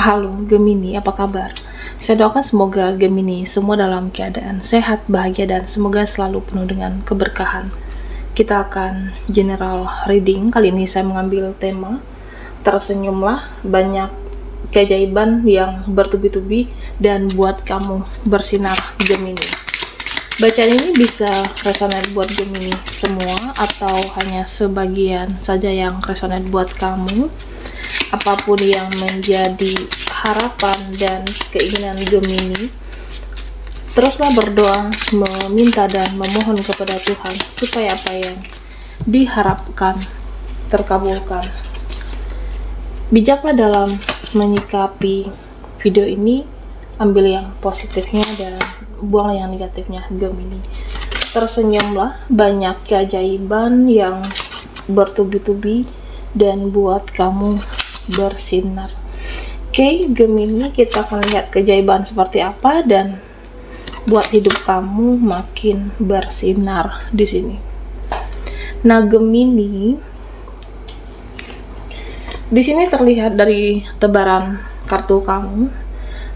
Halo Gemini, apa kabar? Saya doakan semoga Gemini semua dalam keadaan sehat, bahagia, dan semoga selalu penuh dengan keberkahan. Kita akan general reading. Kali ini saya mengambil tema tersenyumlah, banyak keajaiban yang bertubi-tubi dan buat kamu bersinar Gemini. Bacaan ini bisa resonate buat Gemini semua atau hanya sebagian saja yang resonate buat kamu. Apapun yang menjadi harapan dan keinginan Gemini, teruslah berdoa, meminta dan memohon kepada Tuhan supaya apa yang diharapkan terkabulkan. Bijaklah dalam menyikapi video ini, ambil yang positifnya dan buang yang negatifnya Gemini. Tersenyumlah, banyak keajaiban yang bertubi-tubi dan buat kamu bersinar. Oke, Gemini, kita akan lihat keajaiban seperti apa dan buat hidup kamu makin bersinar di sini. Nah, Gemini, di sini terlihat dari tebaran kartu kamu.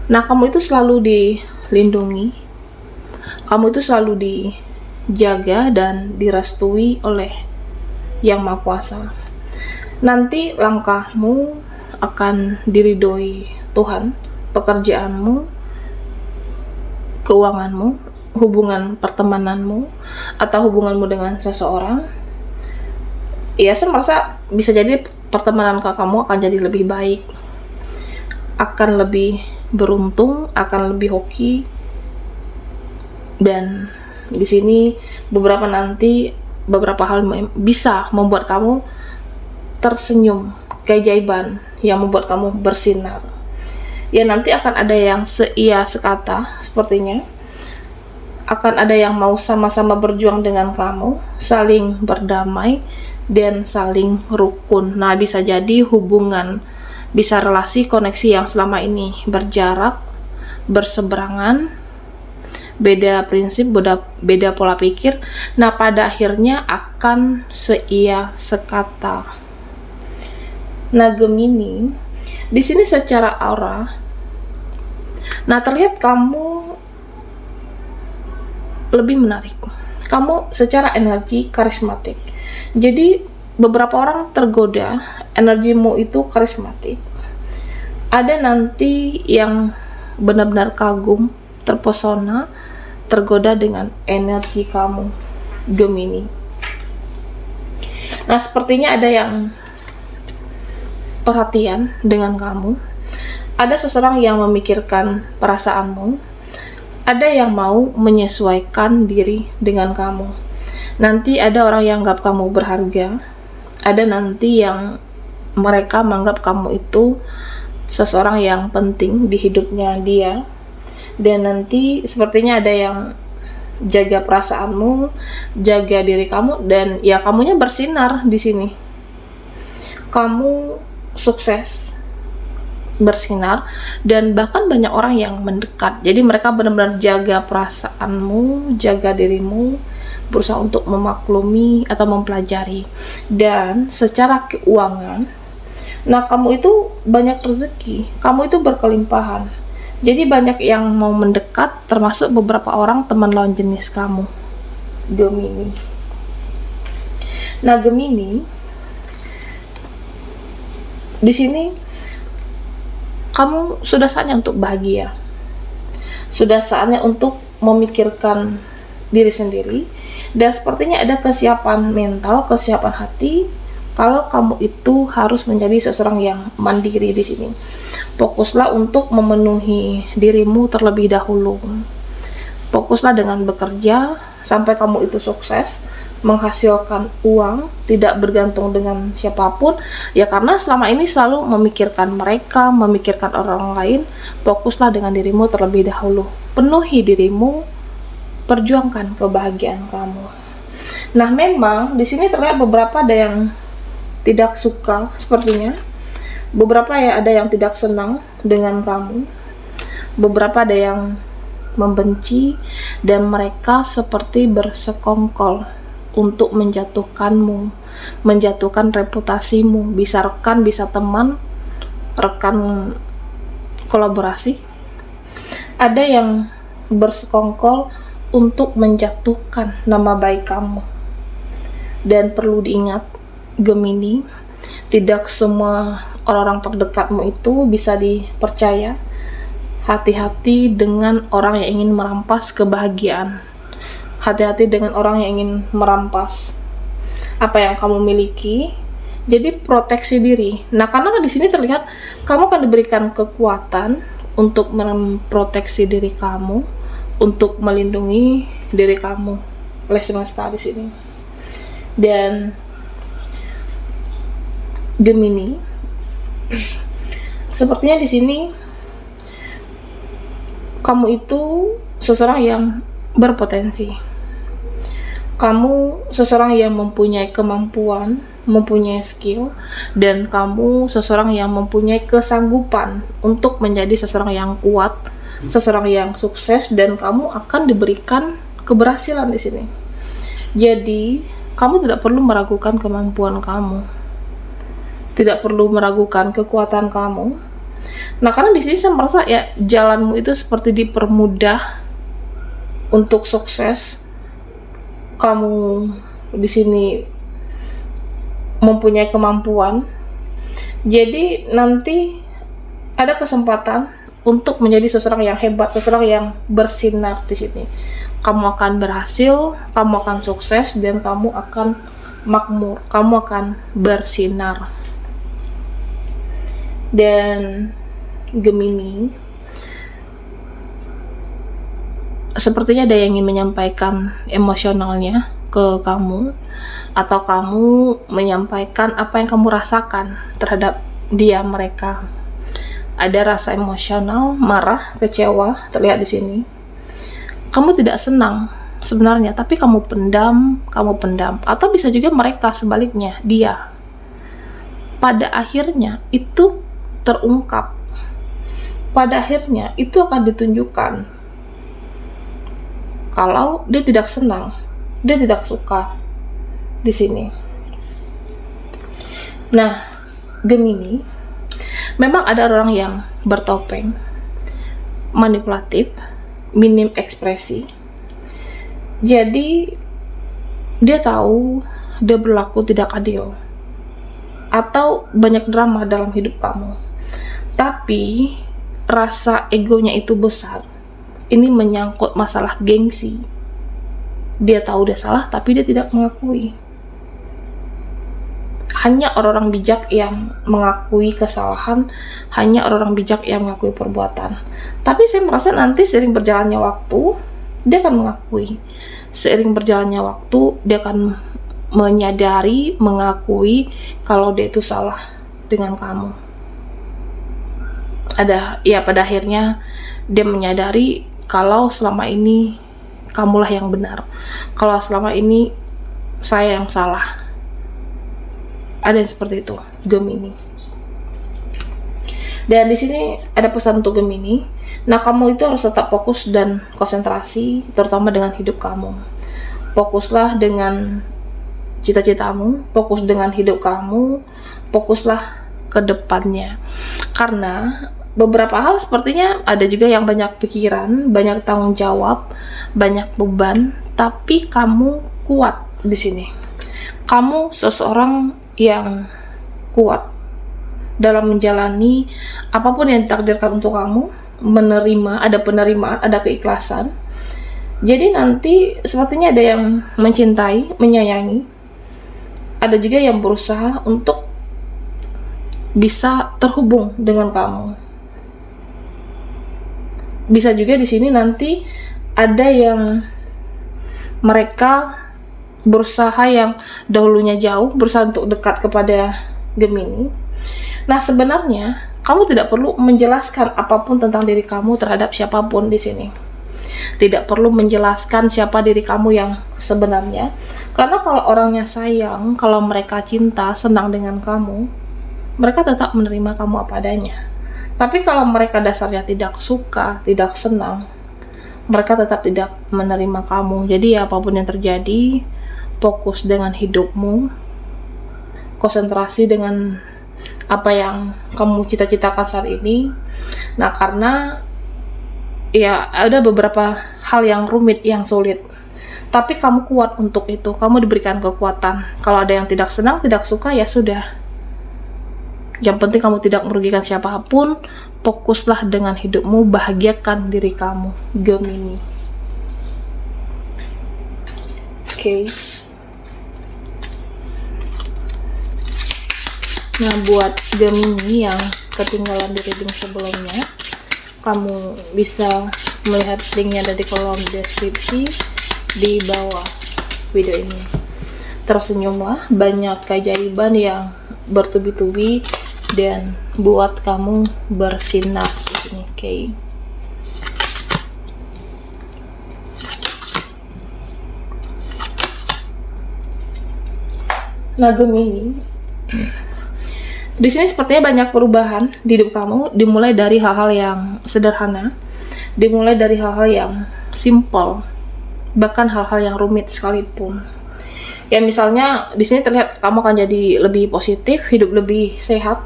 Nah, kamu itu selalu dilindungi, kamu itu selalu dijaga dan direstui oleh Yang Maha Kuasa. Nanti langkahmu akan diridhoi Tuhan, pekerjaanmu, keuanganmu, hubungan pertemananmu, atau hubunganmu dengan seseorang. Ya, saya merasa bisa jadi pertemanan kamu akan jadi lebih baik, akan lebih beruntung, akan lebih hoki. Dan di sini beberapa hal bisa membuat kamu tersenyum, keajaiban yang membuat kamu bersinar. Ya, nanti akan ada yang seia sekata sepertinya, akan ada yang mau sama-sama berjuang dengan kamu, saling berdamai dan saling rukun. Nah, bisa jadi hubungan, bisa relasi, koneksi yang selama ini berjarak, berseberangan, beda prinsip, beda pola pikir. Nah, pada akhirnya akan seia sekata. Nah, Gemini, di sini secara aura, nah terlihat kamu lebih menarik. Kamu secara energi karismatik. Jadi beberapa orang tergoda, energimu itu karismatik. Ada nanti yang benar-benar kagum, terpesona, tergoda dengan energi kamu, Gemini. Nah, sepertinya ada yang perhatian dengan kamu, ada seseorang yang memikirkan perasaanmu, ada yang mau menyesuaikan diri dengan kamu. Nanti ada orang yang anggap kamu berharga, ada nanti yang mereka menganggap kamu itu seseorang yang penting di hidupnya dia, dan nanti sepertinya ada yang jaga perasaanmu, jaga diri kamu, dan ya kamunya bersinar di sini. Kamu sukses, bersinar, dan bahkan banyak orang yang mendekat. Jadi mereka benar-benar jaga perasaanmu, jaga dirimu, berusaha untuk memaklumi atau mempelajari. Dan secara keuangan, nah kamu itu banyak rezeki, kamu itu berkelimpahan. Jadi banyak yang mau mendekat, termasuk beberapa orang teman lawan jenis kamu, Gemini. Nah, Gemini, di sini kamu sudah saatnya untuk bahagia, sudah saatnya untuk memikirkan diri sendiri, dan sepertinya ada kesiapan mental, kesiapan hati kalau kamu itu harus menjadi seseorang yang mandiri di sini. Fokuslah untuk memenuhi dirimu terlebih dahulu. Fokuslah dengan bekerja sampai kamu itu sukses, menghasilkan uang, tidak bergantung dengan siapapun. Ya, karena selama ini selalu memikirkan mereka, memikirkan orang lain. Fokuslah dengan dirimu terlebih dahulu. Penuhi dirimu, perjuangkan kebahagiaan kamu. Nah, memang di sini terlihat beberapa ada yang tidak suka sepertinya. Beberapa ya ada yang tidak senang dengan kamu. Beberapa ada yang membenci, dan mereka seperti bersekongkol untuk menjatuhkanmu, menjatuhkan reputasimu. Bisa rekan, bisa teman, rekan kolaborasi, ada yang bersekongkol untuk menjatuhkan nama baik kamu. Dan perlu diingat, Gemini, tidak semua orang-orang terdekatmu itu bisa dipercaya. Hati-hati dengan orang yang ingin merampas kebahagiaan. Hati-hati dengan orang yang ingin merampas apa yang kamu miliki. Jadi proteksi diri. Nah, karena di sini terlihat kamu akan diberikan kekuatan untuk memproteksi diri kamu, untuk melindungi diri kamu oleh semesta di sini. Dan Gemini, sepertinya di sini kamu itu seseorang yang berpotensi. Kamu seseorang yang mempunyai kemampuan, mempunyai skill, dan kamu seseorang yang mempunyai kesanggupan untuk menjadi seseorang yang kuat, seseorang yang sukses, dan kamu akan diberikan keberhasilan di sini. Jadi, kamu tidak perlu meragukan kemampuan kamu, tidak perlu meragukan kekuatan kamu. Nah, karena di sini saya merasa ya jalanmu itu seperti dipermudah untuk sukses. Kamu di sini mempunyai kemampuan, jadi nanti ada kesempatan untuk menjadi seseorang yang hebat, seseorang yang bersinar di sini. Kamu akan berhasil, kamu akan sukses, dan kamu akan makmur, kamu akan bersinar. Dan Gemini, sepertinya ada yang ingin menyampaikan emosionalnya ke kamu, atau kamu menyampaikan apa yang kamu rasakan terhadap dia, mereka. Ada rasa emosional, marah, kecewa terlihat di sini. Kamu tidak senang sebenarnya, tapi kamu pendam, atau bisa juga mereka sebaliknya, dia. Pada akhirnya itu terungkap. Pada akhirnya itu akan ditunjukkan kalau dia tidak senang, dia tidak suka di sini. Nah, Gemini, memang ada orang yang bertopeng, manipulatif, minim ekspresi. Jadi dia tahu dia berlaku tidak adil atau banyak drama dalam hidup kamu. Tapi rasa egonya itu besar. Ini menyangkut masalah gengsi. Dia tahu dia salah, tapi dia tidak mengakui. Hanya orang-orang bijak yang mengakui kesalahan, hanya orang-orang bijak yang mengakui perbuatan. Tapi saya merasa nanti seiring berjalannya waktu, dia akan mengakui. Seiring berjalannya waktu, dia akan menyadari, mengakui kalau dia itu salah dengan kamu. Pada akhirnya dia menyadari kalau selama ini kamulah yang benar, kalau selama ini saya yang salah. Ada yang seperti itu, Gemini. Dan di sini ada pesan untuk Gemini. Nah, kamu itu harus tetap fokus dan konsentrasi, terutama dengan hidup kamu. Fokuslah dengan cita-citamu, fokus dengan hidup kamu, fokuslah ke depannya. Karena beberapa hal sepertinya ada juga yang banyak pikiran, banyak tanggung jawab, banyak beban, tapi kamu kuat di sini. Kamu seseorang yang kuat dalam menjalani apapun yang ditakdirkan untuk kamu, menerima, ada penerimaan, ada keikhlasan. Jadi nanti sepertinya ada yang mencintai, menyayangi, ada juga yang berusaha untuk bisa terhubung dengan kamu. Bisa juga di sini nanti ada yang mereka berusaha yang dahulunya jauh, berusaha untuk dekat kepada Gemini. Nah, sebenarnya kamu tidak perlu menjelaskan apapun tentang diri kamu terhadap siapapun di sini. Tidak perlu menjelaskan siapa diri kamu yang sebenarnya. Karena kalau orangnya sayang, kalau mereka cinta, senang dengan kamu, mereka tetap menerima kamu apa adanya. Tapi kalau mereka dasarnya tidak suka, tidak senang, mereka tetap tidak menerima kamu. Jadi apapun yang terjadi, fokus dengan hidupmu, konsentrasi dengan apa yang kamu cita-citakan saat ini. Nah, karena ya ada beberapa hal yang rumit, yang sulit, tapi kamu kuat untuk itu, kamu diberikan kekuatan. Kalau ada yang tidak senang, tidak suka, ya sudah, yang penting kamu tidak merugikan siapapun. Fokuslah dengan hidupmu, bahagiakan diri kamu, Gemini. Oke. Nah, buat Gemini yang ketinggalan di reading sebelumnya, kamu bisa melihat linknya ada di kolom deskripsi di bawah video ini. Tersenyumlah, banyak keajaiban yang bertubi-tubi dan buat kamu bersinar di sini. Oke. Nah, Gemini, di sini sepertinya banyak perubahan di hidup kamu, dimulai dari hal-hal yang sederhana, dimulai dari hal-hal yang simple, bahkan hal-hal yang rumit sekalipun. Ya, misalnya di sini terlihat kamu akan jadi lebih positif, hidup lebih sehat,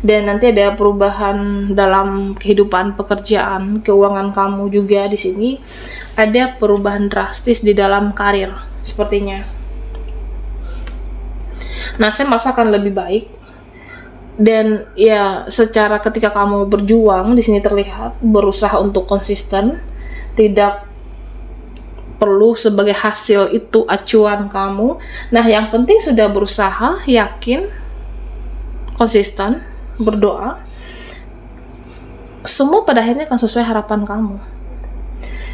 dan nanti ada perubahan dalam kehidupan pekerjaan, keuangan kamu juga. Di sini ada perubahan drastis di dalam karir sepertinya. Nah, saya merasakan lebih baik. Dan ya, secara ketika kamu berjuang, di sini terlihat berusaha untuk konsisten, tidak perlu sebagai hasil itu acuan kamu. Nah, yang penting sudah berusaha, yakin, konsisten, berdoa, semua pada akhirnya akan sesuai harapan kamu.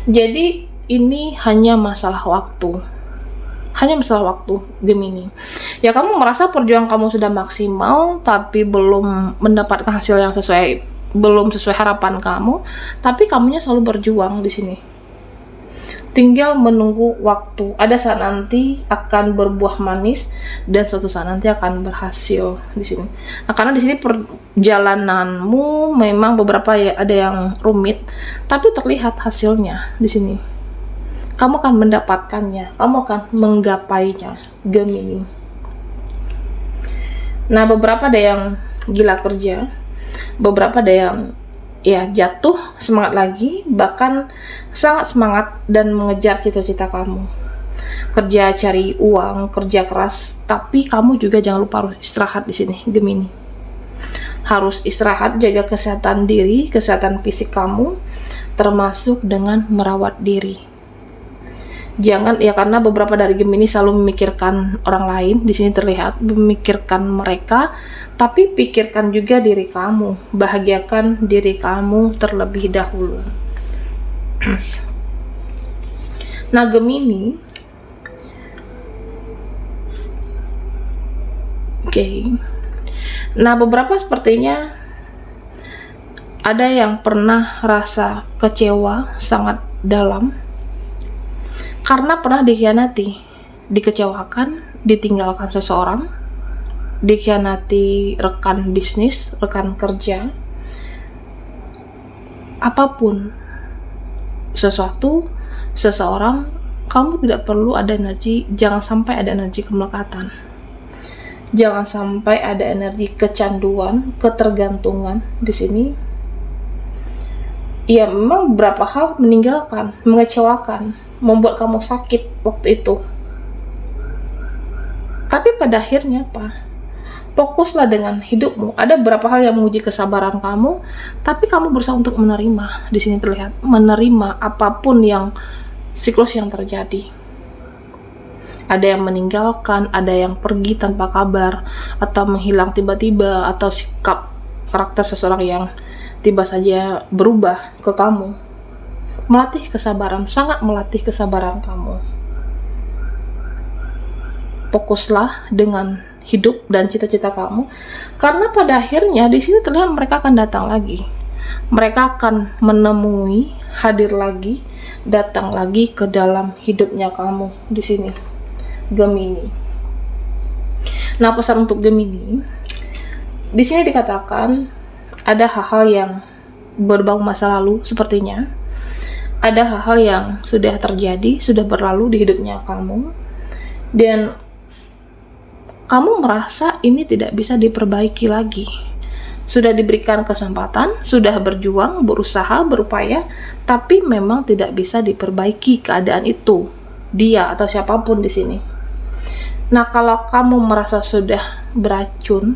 Jadi ini hanya masalah waktu. Hanya masalah waktu, Gemini. Ya, kamu merasa perjuangan kamu sudah maksimal, tapi belum mendapatkan hasil yang belum sesuai harapan kamu, tapi kamunya selalu berjuang di sini. Tinggal menunggu waktu. Ada saat nanti akan berbuah manis dan suatu saat nanti akan berhasil di sini. Nah, karena di sini perjalananmu memang beberapa ya ada yang rumit, tapi terlihat hasilnya di sini. Kamu akan mendapatkannya, kamu akan menggapainya, Gemini. Nah, beberapa ada yang gila kerja, beberapa ada yang ya jatuh semangat lagi, bahkan sangat semangat dan mengejar cita-cita kamu. Kerja cari uang, kerja keras, tapi kamu juga jangan lupa harus istirahat di sini, Gemini. Harus istirahat, jaga kesehatan diri, kesehatan fisik kamu, termasuk dengan merawat diri. Jangan ya, karena beberapa dari Gemini selalu memikirkan orang lain. Di sini terlihat memikirkan mereka, tapi pikirkan juga diri kamu, bahagiakan diri kamu terlebih dahulu. Nah, Gemini, oke. Nah, beberapa sepertinya ada yang pernah rasa kecewa sangat dalam karena pernah dikhianati, dikecewakan, ditinggalkan seseorang, dikhianati rekan bisnis, rekan kerja, apapun, sesuatu, seseorang, kamu tidak perlu ada energi, jangan sampai ada energi kemelekatan. Jangan sampai ada energi kecanduan, ketergantungan di sini. Ya, memang beberapa hal meninggalkan, mengecewakan, membuat kamu sakit waktu itu. Tapi pada akhirnya apa? Fokuslah dengan hidupmu. Ada beberapa hal yang menguji kesabaran kamu, tapi kamu berusaha untuk menerima. Di sini terlihat menerima apapun yang siklus yang terjadi. Ada yang meninggalkan, ada yang pergi tanpa kabar, atau menghilang tiba-tiba, atau sikap karakter seseorang yang tiba saja berubah ke kamu. Melatih kesabaran, sangat melatih kesabaran kamu. Fokuslah dengan hidup dan cita-cita kamu, karena pada akhirnya di sini terlihat mereka akan datang lagi. Mereka akan menemui, hadir lagi, datang lagi ke dalam hidupnya kamu di sini, Gemini. Nah, pesan untuk Gemini, di sini dikatakan ada hal-hal yang berbau masa lalu sepertinya. Ada hal-hal yang sudah terjadi, sudah berlalu di hidupnya kamu, dan kamu merasa ini tidak bisa diperbaiki lagi. Sudah diberikan kesempatan, sudah berjuang, berusaha, berupaya, tapi memang tidak bisa diperbaiki keadaan itu. Dia atau siapapun di sini. Nah, kalau kamu merasa sudah beracun,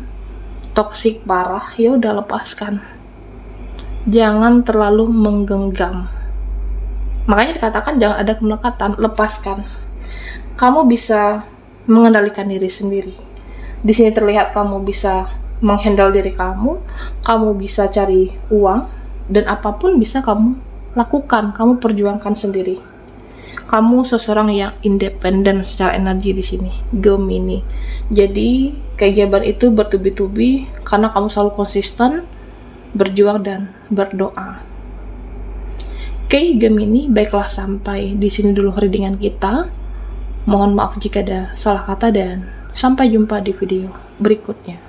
toksik parah, ya udah lepaskan. Jangan terlalu menggenggam. Makanya dikatakan jangan ada kemelekatan, lepaskan. Kamu bisa mengendalikan diri sendiri. Di sini terlihat kamu bisa menghandle diri kamu bisa cari uang, dan apapun bisa kamu lakukan, kamu perjuangkan sendiri. Kamu seseorang yang independen secara energi di sini, Gemini. Jadi keajaiban itu bertubi-tubi karena kamu selalu konsisten berjuang dan berdoa. Oke, Gemini, baiklah sampai di sini dulu readingan kita. Mohon maaf jika ada salah kata dan sampai jumpa di video berikutnya.